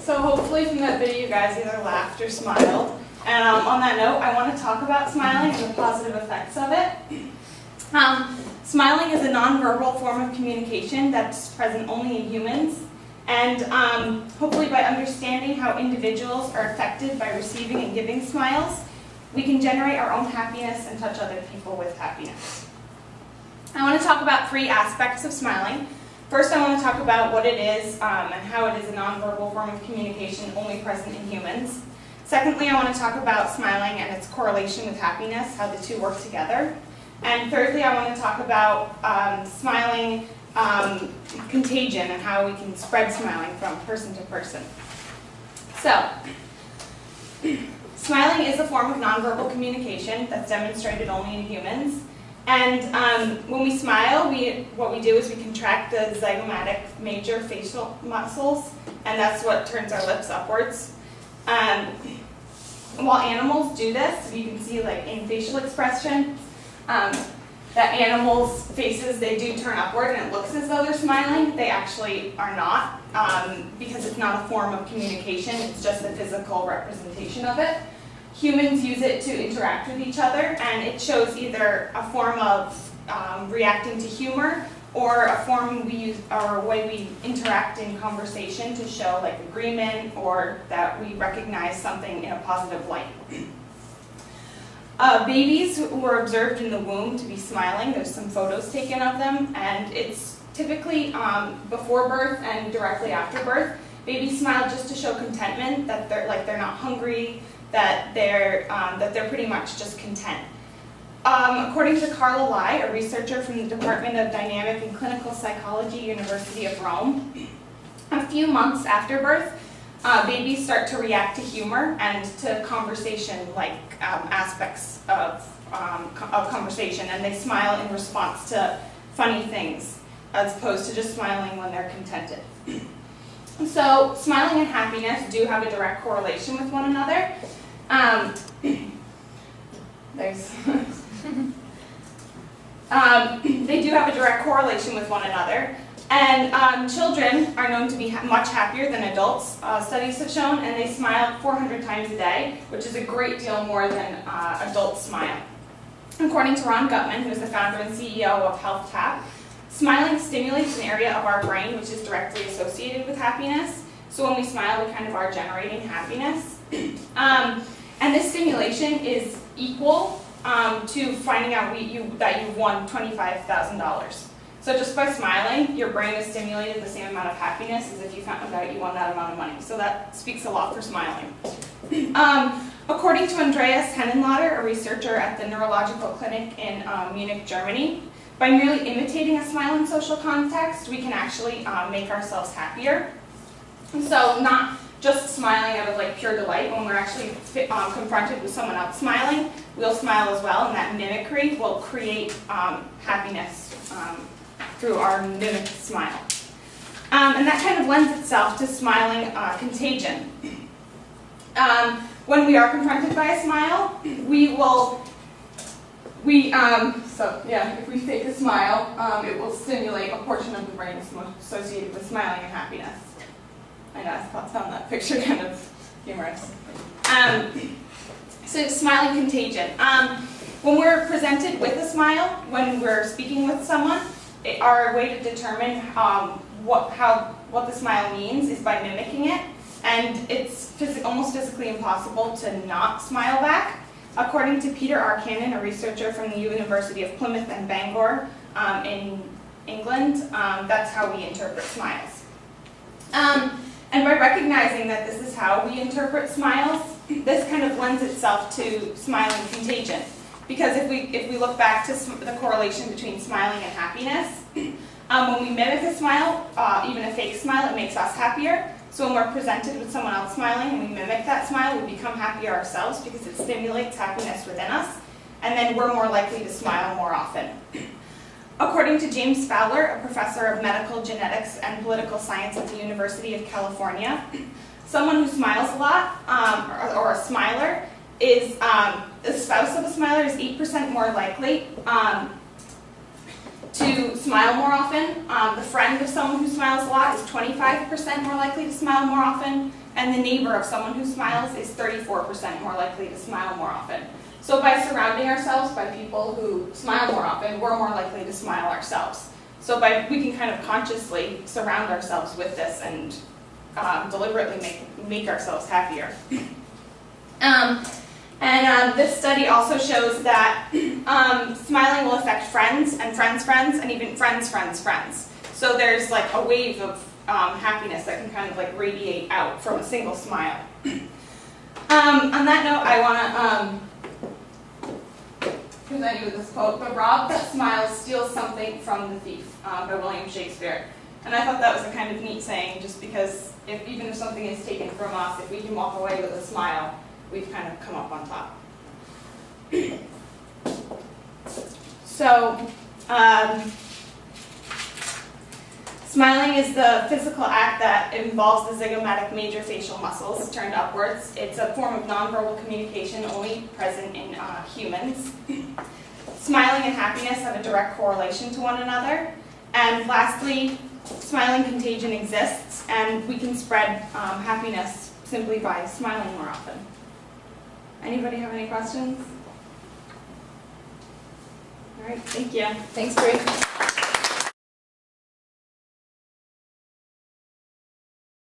So hopefully from that video you guys either laughed or smiled. And on that note, I want to talk about smiling and the positive effects of it. Smiling is a nonverbal form of communication that's present only in humans. And hopefully by understanding how individuals are affected by receiving and giving smiles, we can generate our own happiness and touch other people with happiness. I want to talk about 3 aspects of smiling. First, I want to talk about what it is and how it is a nonverbal form of communication only present in humans. Secondly, I want to talk about smiling and its correlation with happiness, how the two work together. And thirdly, I want to talk about smiling contagion and how we can spread smiling from person to person. So, smiling is a form of nonverbal communication that's demonstrated only in humans. And when we smile, what we do is we contract the zygomatic major facial muscles, and that's what turns our lips upwards. While animals do this, you can see like in facial expression, that animals' faces, they do turn upward and it looks as though they're smiling. They actually are not, because it's not a form of communication, it's just a physical representation of it. Humans use it to interact with each other, and it shows either a form of reacting to humor or a form we use or a way we interact in conversation to show like agreement or that we recognize something in a positive light. Babies were observed in the womb to be smiling. There's some photos taken of them, and it's typically before birth and directly after birth. Babies smile just to show contentment, that they're not hungry, that they're pretty much just content. According to Carla Lai, a researcher from the Department of Dynamic and Clinical Psychology, University of Rome, a few months after birth, babies start to react to humor and to conversation-like aspects of conversation, and they smile in response to funny things, as opposed to just smiling when they're contented. So, smiling and happiness do have a direct correlation with one another. They do have a direct correlation with one another. And children are known to be much happier than adults, studies have shown, and they smile 400 times a day, which is a great deal more than adults smile. According to Ron Gutman, who is the founder and CEO of Health Tap, smiling stimulates an area of our brain which is directly associated with happiness. So when we smile, we kind of are generating happiness. And this stimulation is equal to finding out that you've won $25,000. So just by smiling, your brain is stimulated the same amount of happiness as if you found out you won that amount of money. So that speaks a lot for smiling. According to Andreas Henenlotter, a researcher at the Neurological Clinic in Munich, Germany, by merely imitating a smile in social context, we can actually make ourselves happier. So not just smiling out of like pure delight. When we're actually confronted with someone else smiling, we'll smile as well, and that mimicry will create happiness through our mimic smile. And that kind of lends itself to smiling contagion. When we are confronted by a smile, if we fake a smile, it will stimulate a portion of the brain associated with smiling and happiness. I know, I found that picture kind of humorous. So smiling contagion. When we're presented with a smile, when we're speaking with someone, our way to determine what the smile means is by mimicking it. And it's almost physically impossible to not smile back. According to Peter R. Cannon, a researcher from the University of Plymouth and Bangor in England, that's how we interpret smiles. And by recognizing that this is how we interpret smiles, this kind of lends itself to smiling contagion. Because if we look back to the correlation between smiling and happiness, when we mimic a smile, even a fake smile, it makes us happier. So when we're presented with someone else smiling and we mimic that smile, we become happier ourselves because it stimulates happiness within us. And then we're more likely to smile more often. According to James Fowler, a professor of medical genetics and political science at the University of California, someone who smiles a lot, or a smiler, is the spouse of a smiler is 8% more likely to smile more often. The friend of someone who smiles a lot is 25% more likely to smile more often, and the neighbor of someone who smiles is 34% more likely to smile more often. So by surrounding ourselves by people who smile more often, we're more likely to smile ourselves. So we can kind of consciously surround ourselves with this and deliberately make ourselves happier. This study also shows that smiling will affect friends and friends' friends and even friends' friends' friends. So there's like a wave of happiness that can kind of like radiate out from a single smile. On that note, I want to present you with this quote: "The rob that smiles steals something from the thief," by William Shakespeare. And I thought that was a kind of neat saying, just because even if something is taken from us, if we can walk away with a smile, we've kind of come up on top. So, smiling is the physical act that involves the zygomatic major facial muscles turned upwards. It's a form of nonverbal communication only present in humans. Smiling and happiness have a direct correlation to one another. And lastly, smiling contagion exists, and we can spread happiness simply by smiling more often. Anybody have any questions? All right, thank you. Thanks, Bree.